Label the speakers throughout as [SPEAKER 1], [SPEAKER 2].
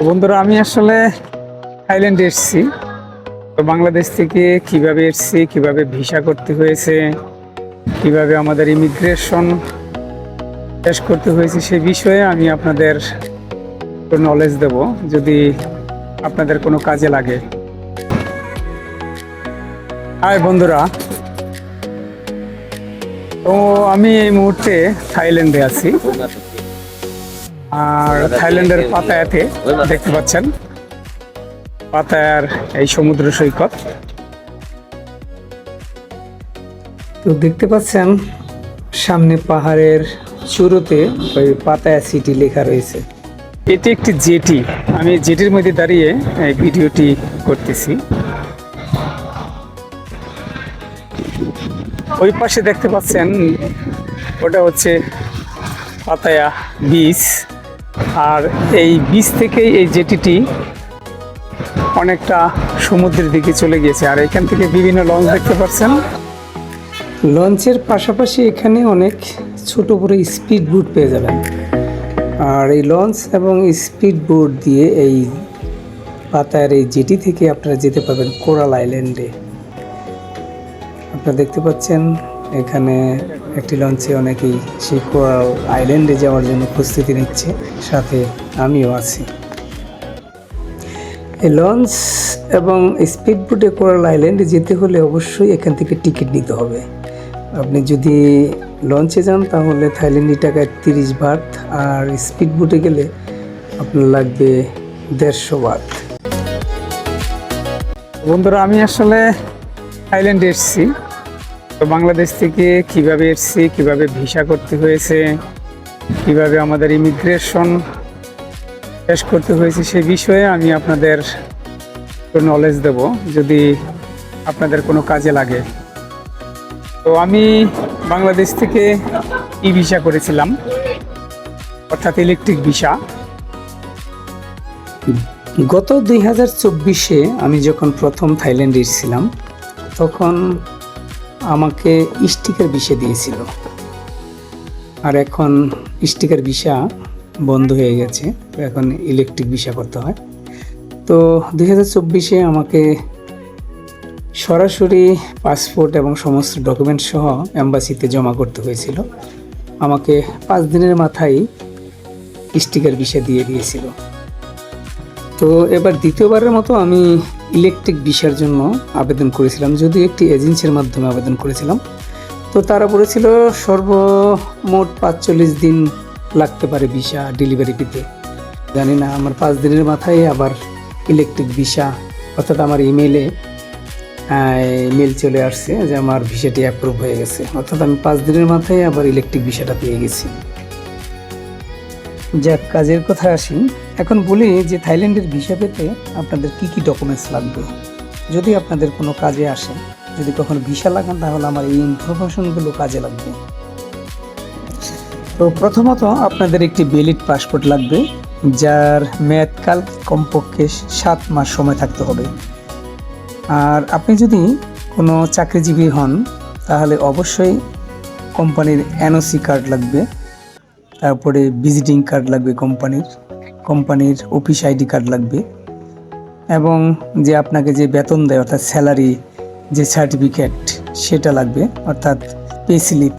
[SPEAKER 1] বন্ধুরা, আমি আসলে থাইল্যান্ডে এসেছি। তো বাংলাদেশ থেকে কিভাবে এসেছি, কিভাবে ভিসা করতে হয়েছে, কিভাবে আমাদের ইমিগ্রেশন শেষ করতে হয়েছে, সেই বিষয়ে আমি আপনাদের নলেজ দেব, যদি আপনাদের কোনো কাজে লাগে। হাই বন্ধুরা, তো আমি এই মুহূর্তে থাইল্যান্ডে আছি। আর থাইল্যান্ডের পাতায়াতে দেখতে পাচ্ছেন, পাতায়ার এই সমুদ্র সৈকত। তো দেখতে পাচ্ছেন সামনে পাহাড়ের শুরুতে ওই পাতায়া সিটি লেখা রয়েছে। এটি একটি জেটি। আমি জেটির মধ্যে দাঁড়িয়ে এই ভিডিওটি করতেছি। ওই পাশে দেখতে পাচ্ছেন, ওটা হচ্ছে পাতায়া বিচ। আর এই বিচ থেকেই এই জেটিটি অনেকটা সমুদ্রের দিকে চলে গিয়েছে। আর এখান থেকে বিভিন্ন লঞ্চ দেখতে পাচ্ছেন। লঞ্চের পাশাপাশি এখানে অনেক ছোট বড় স্পিড বোট পেয়ে যাবেন। আর এই লঞ্চ এবং স্পিড বোট দিয়ে এই পাতায়ার এই জেটি থেকে আপনারা যেতে পারবেন কোরাল আইল্যান্ডে। আপনারা দেখতে পাচ্ছেন এখানে একটি লঞ্চে অনেকেই সেই কোরাল আইল্যান্ডে যাওয়ার জন্য প্রস্তুতি নিচ্ছে, সাথে আমিও আছি। এই লঞ্চ এবং স্পিড বোটে কোরাল আইল্যান্ডে যেতে হলে অবশ্যই এখান থেকে টিকিট নিতে হবে। আপনি যদি লঞ্চে যান তাহলে থাইল্যান্ডি টাকায় 30 বাত, আর স্পিড বোটে গেলে আপনার লাগবে 150 বাত। বন্ধুরা, আমি আসলে থাইল্যান্ডে এসেছি। তো বাংলাদেশ থেকে কিভাবে এসেছি, কিভাবে ভিসা করতে হয়েছে, কিভাবে আমাদের ইমিগ্রেশন শেষ করতে হয়েছে, সেই বিষয়ে আমি আপনাদের নলেজ দেব, যদি আপনাদের কোনো কাজে লাগে। তো আমি বাংলাদেশ থেকে ভিসা করেছিলাম, অর্থাৎ ইলেকট্রিক ভিসা। গত 2024-এ আমি যখন প্রথম থাইল্যান্ডে এসেছিলাম, তখন আমাকে স্টিকার ভিসা দিয়েছিল। আর এখন স্টিকার ভিসা বন্ধ হয়ে গেছে, তো এখন ইলেকট্রিক ভিসা করতে হয়। তো 2024-এ আমাকে সরাসরি পাসপোর্ট এবং সমস্ত ডকুমেন্ট সহ এম্বাসিতে জমা করতে হয়েছিল। আমাকে 5 দিনের মাথায় স্টিকার ভিসা দিয়ে দিয়েছিল। তো এবার দ্বিতীয়বারের মতো আমি ইলেকট্রিক ভিসার জন্য আবেদন করেছিলাম, যদিও একটি এজেন্সির মাধ্যমে আবেদন করেছিলাম। তো তারা বলেছিল সর্বমোট 45 দিন লাগতে পারে ভিসা ডেলিভারি পেতে। জানি না, আমার 5 দিনের মাথায় আবার ইলেকট্রিক ভিসা, অর্থাৎ আমার ইমেল চলে আসছে যে আমার ভিসাটি অ্যাপ্রুভ হয়ে গেছে। অর্থাৎ আমি 5 দিনের মাথায় আবার ইলেকট্রিক ভিসাটা পেয়ে গেছি। যাক, কাজের কথা আসি। এখন বলি যে থাইল্যান্ডের ভিসা পেতে আপনাদের কি কি ডকুমেন্টস লাগবে, যদি আপনাদের কোনো কাজে আসে। যদি কখনো ভিসা লাগান তাহলে আমার এই ইনফরমেশনগুলো কাজে লাগবে। তো প্রথমত আপনাদের একটি ভ্যালিড পাসপোর্ট লাগবে, যার মেয়াদকাল কমপক্ষে 7 মাস সময় থাকতে হবে। আর আপনি যদি কোনো চাকরিজীবী হন তাহলে অবশ্যই কোম্পানির এনওসি কার্ড লাগবে, তারপরে ভিজিটিং কার্ড লাগবে, কোম্পানির অফিস আইডি কার্ড লাগবে, এবং যে আপনাকে যে বেতন দেয় অর্থাৎ স্যালারি যে সার্টিফিকেট সেটা লাগবে, অর্থাৎ পে স্লিপ।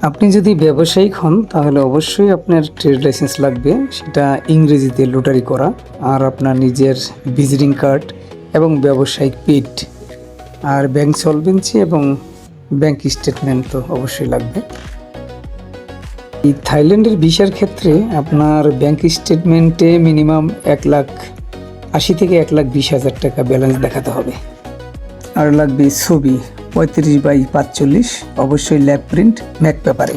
[SPEAKER 1] আপনি যদি ব্যবসায়িক হন তাহলে অবশ্যই আপনার ট্রেড লাইসেন্স লাগবে, সেটা ইংরেজিতে লোটারি করা। আর আপনার নিজের ভিজিটিং কার্ড এবং ব্যবসায়িক পিট, আর ব্যাংক সলভেন্সি এবং ব্যাংক স্টেটমেন্ট তো অবশ্যই লাগবে। এই থাইল্যান্ডের ভিসার ক্ষেত্রে আপনার ব্যাংক স্টেটমেন্টে মিনিমাম 1,80,000 থেকে 1,20,000 টাকা ব্যালেন্স দেখাতে হবে। আর লাগবে ছবি 35x45, অবশ্যই ল্যাব প্রিন্ট ম্যাক পেপারে।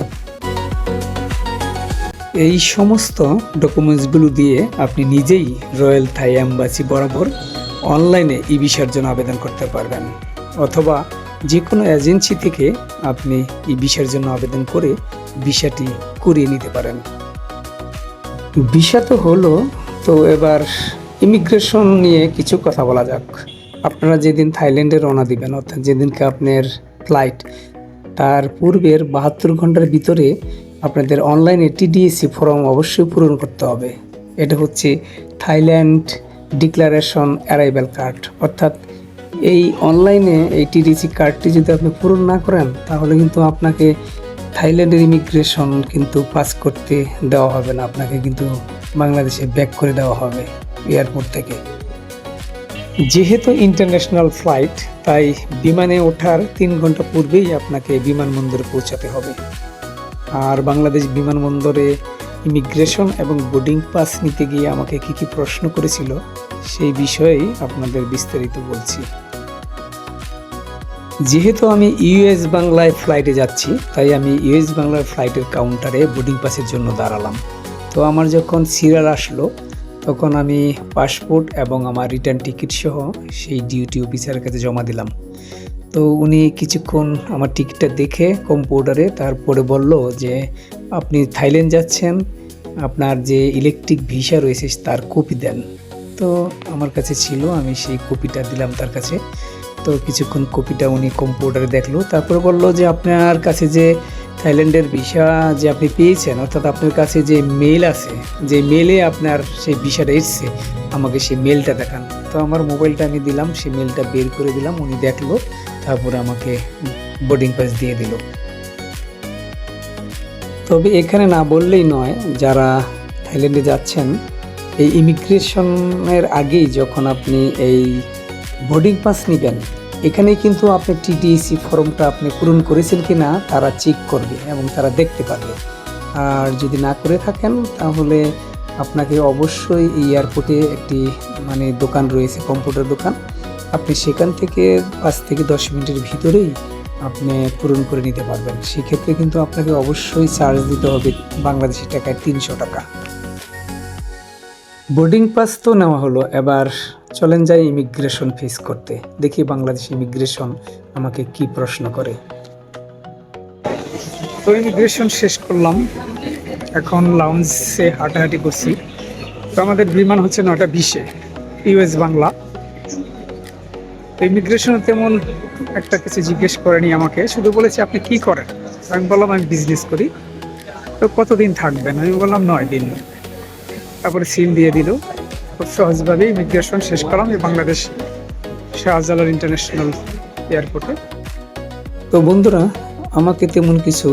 [SPEAKER 1] এই সমস্ত ডকুমেন্টসগুলো দিয়ে আপনি নিজেই রয়্যাল থাই এম্বাসি বরাবর অনলাইনে ই ভিসার জন্য আবেদন করতে পারবেন, অথবা যে কোনো এজেন্সি থেকে আপনি এই ভিসার জন্য আবেদন করে ভিসাটি করিয়ে নিতে পারেন। ভিসা তো হলো, তো এবার ইমিগ্রেশন নিয়ে কিছু কথা বলা যাক। আপনারা যেদিন থাইল্যান্ডে রওনা দিবেন, অর্থাৎ যেদিনকে আপনার ফ্লাইট, তার পূর্বের 72 ঘন্টার ভিতরে আপনাদের অনলাইনে টিডিএসি ফর্ম অবশ্যই পূরণ করতে হবে। এটা হচ্ছে থাইল্যান্ড ডিক্লারেশন অ্যারাইভাল কার্ড, অর্থাৎ এই অনলাইনে এই টিডিসি কার্ডটি যদি আপনি পূরণ না করেন তাহলে কিন্তু আপনাকে থাইল্যান্ডের ইমিগ্রেশন কিন্তু পাস করতে দেওয়া হবে না, আপনাকে কিন্তু বাংলাদেশে ব্যাক করে দেওয়া হবে এয়ারপোর্ট থেকে। যেহেতু ইন্টারন্যাশনাল ফ্লাইট, তাই বিমানে ওঠার 3 ঘন্টা পূর্বেই আপনাকে বিমানবন্দরে পৌঁছাতে হবে। আর বাংলাদেশ বিমানবন্দরে ইমিগ্রেশন এবং বোর্ডিং পাস নিতে গিয়ে আমাকে কী কী প্রশ্ন করেছিল সেই বিষয়েই আপনাদের বিস্তারিত বলছি। যেহেতু আমি ইউএস বাংলায় ফ্লাইটে যাচ্ছি, তাই আমি ইউএস বাংলার ফ্লাইটের কাউন্টারে বোর্ডিং পাসের জন্য দাঁড়ালাম। তো আমার যখন সিরিয়াল আসলো তখন আমি পাসপোর্ট এবং আমার রিটার্ন টিকিট সহ সেই ডিউটি অফিসারের কাছে জমা দিলাম। তো উনি কিছুক্ষণ আমার টিকিটটা দেখে কম্পিউটারে তারপরে বলল যে আপনি থাইল্যান্ড যাচ্ছেন, আপনার যে ইলেকট্রিক ভিসা রয়েছে তার কপি দেন। তো আমার কাছে ছিল, আমি সেই কপিটা দিলাম তার কাছে। তো কিছুক্ষণ কপিটা উনি কম্পিউটারে দেখলো, তারপরে বলল যে আপনার কাছে যে থাইল্যান্ডের ভিসা যে আপনি পেয়েছেন, অর্থাৎ আপনার কাছে যে মেল আছে, যে মেলে আপনার সেই ভিসাটা এসছে, আমাকে সেই মেলটা দেখান। তো আমার মোবাইলটা আমি দিলাম, সেই মেলটা বের করে দিলাম, উনি দেখলো, তারপরে আমাকে বোর্ডিং পাস দিয়ে দিল। তবে এখানে না বললেই নয়, যারা থাইল্যান্ডে যাচ্ছেন এই ইমিগ্রেশনের আগেই যখন আপনি এই বোর্ডিং পাস নেবেন, এখানে কিন্তু আপনি টিডিএসি ফর্মটা আপনি পূরণ করেছেন কি না তারা চেক করবে এবং তারা দেখতে পারবে। আর যদি না করে থাকেন তাহলে আপনাকে অবশ্যই এই এয়ারপোর্টে একটি দোকান রয়েছে, কম্পিউটার দোকান, আপনি সেখান থেকে 5 থেকে 10 মিনিটের ভিতরেই আপনি পূরণ করে নিতে পারবেন। সেক্ষেত্রে কিন্তু আপনাকে অবশ্যই চার্জ দিতে হবে বাংলাদেশি টাকায় 300 টাকা। বোর্ডিং পাস তো নেওয়া হলো, এবার চলেন যাই ইমিগ্রেশন ফেস করতে। দেখি বাংলাদেশ ইমিগ্রেশন আমাকে কি প্রশ্ন করে। তো ইমিগ্রেশন শেষ করলাম, এখন লাউঞ্জে হাঁটাহাঁটি করছি। তো আমাদের বিমান হচ্ছে 9:20 ইউএস বাংলা। তো ইমিগ্রেশনে তেমন একটা কিছু জিজ্ঞেস করেনি আমাকে, শুধু বলেছে আপনি কি করেন। আমি বললাম আমি বিজনেস করি। তো কতদিন থাকবেন, আমি বললাম 9 দিন। তারপরে সিল দিয়ে দিল। খুব সহজভাবেই ইমিগ্রেশন শেষ করলাম এই বাংলাদেশ শাহজালাল ইন্টারন্যাশনাল এয়ারপোর্টে। তো বন্ধুরা, আমাকে তেমন কিছু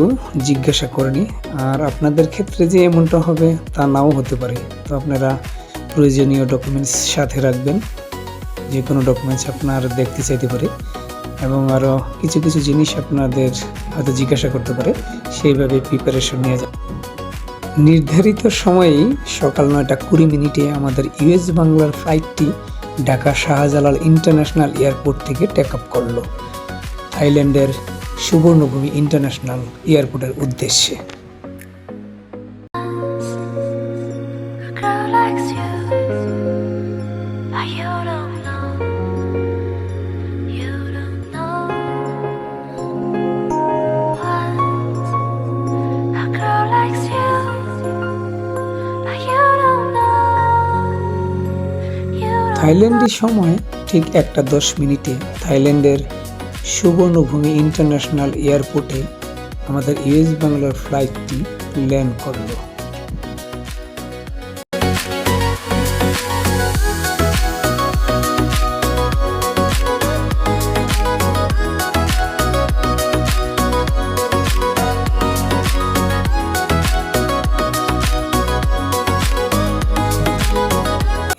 [SPEAKER 1] জিজ্ঞাসা করেনি, আর আপনাদের ক্ষেত্রে যে এমনটা হবে তা নাও হতে পারে। তো আপনারা প্রয়োজনীয় ডকুমেন্টস সাথে রাখবেন, যে কোনো ডকুমেন্টস আপনার দেখতে চাইতে পারে এবং আরও কিছু কিছু জিনিস আপনাদের হয়তো জিজ্ঞাসা করতে পারে, সেইভাবে প্রিপারেশন নিয়ে যাবে। নির্ধারিত সময়েই সকাল 9:20 আমাদের ইউএস বাংলার ফ্লাইটটি ঢাকা শাহজালাল ইন্টারন্যাশনাল এয়ারপোর্ট থেকে টেক আপ করলো থাইল্যান্ডের সুবর্ণভূমি ইন্টারন্যাশনাল এয়ারপোর্টের উদ্দেশ্যে। থাইল্যান্ডের সময় ঠিক 1:10 থাইল্যান্ডের সুবর্ণভূমি ইন্টারন্যাশনাল এয়ারপোর্টে আমাদের ইউএস বাংলার ফ্লাইটটি ল্যান্ড করলো।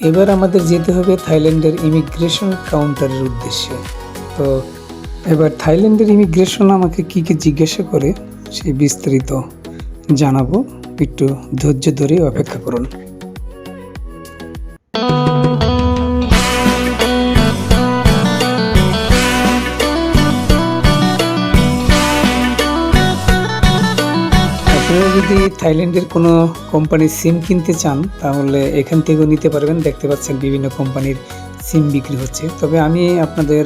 [SPEAKER 1] এবার আমাদের যেতে হবে থাইল্যান্ডের ইমিগ্রেশন কাউন্টারের উদ্দেশ্যে। তো এবার থাইল্যান্ডের ইমিগ্রেশন আমাকে কি কি জিজ্ঞাসা করে সেই বিস্তারিত জানাবো, একটু ধৈর্য ধরে অপেক্ষা করুন। আপনারা যদি থাইল্যান্ডের কোনো কোম্পানির সিম কিনতে চান তাহলে এখান থেকেও নিতে পারবেন। দেখতে পাচ্ছেন বিভিন্ন কোম্পানির সিম বিক্রি হচ্ছে। তবে আমি আপনাদের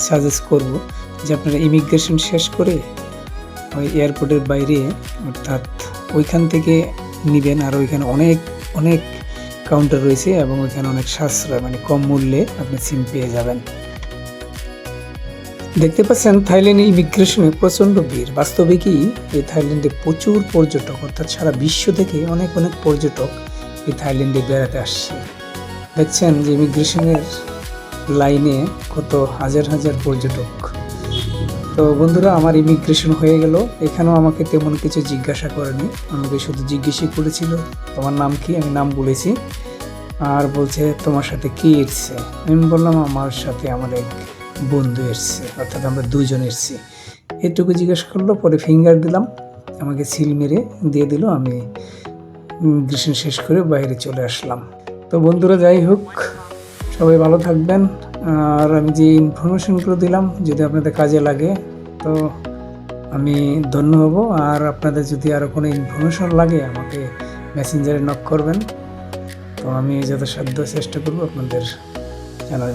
[SPEAKER 1] সাজেস্ট করব যে আপনারা ইমিগ্রেশন শেষ করে ওই এয়ারপোর্টের বাইরে, অর্থাৎ ওইখান থেকে নেবেন। আর ওইখানে অনেক অনেক কাউন্টার রয়েছে এবং ওইখানে অনেক সাশ্রয়, কম মূল্যে আপনি সিম পেয়ে যাবেন। দেখতে পাচ্ছেন থাইল্যান্ড ইমিগ্রেশনে প্রচণ্ড ভিড়। বাস্তবে কি এই থাইল্যান্ডে প্রচুর পর্যটক, অর্থাৎ সারা বিশ্ব থেকে অনেক অনেক পর্যটক এই থাইল্যান্ডে বেড়াতে আসছে। দেখছেন যে ইমিগ্রেশনের লাইনে কত হাজার হাজার পর্যটক। তো বন্ধুরা, আমার ইমিগ্রেশন হয়ে গেল। এখানেও আমাকে তেমন কিছু জিজ্ঞাসা করেনি, আমাকে শুধু জিজ্ঞেসই করেছিল তোমার নাম কি। আমি নাম বলেছি, আর বলছে তোমার সাথে কি এসছে। আমি বললাম আমার সাথে আমার এক বন্ধু এসছে, অর্থাৎ আমরা দুজন এসছি। এটুকু জিজ্ঞেস করলো, পরে ফিঙ্গার দিলাম, আমাকে সিল মেরে দিয়ে দিল। আমি ইমিগ্রেশন শেষ করে বাইরে চলে আসলাম। তো বন্ধুরা, যাই হোক, সবাই ভালো থাকবেন। আর আমি যে ইনফরমেশনগুলো দিলাম যদি আপনাদের কাজে লাগে তো আমি ধন্য হব। আর আপনাদের যদি আরও কোনো ইনফরমেশন লাগে আমাকে মেসেঞ্জারে নক করবেন, তো আমি যথাসাধ্য চেষ্টা করব আপনাদের জানার।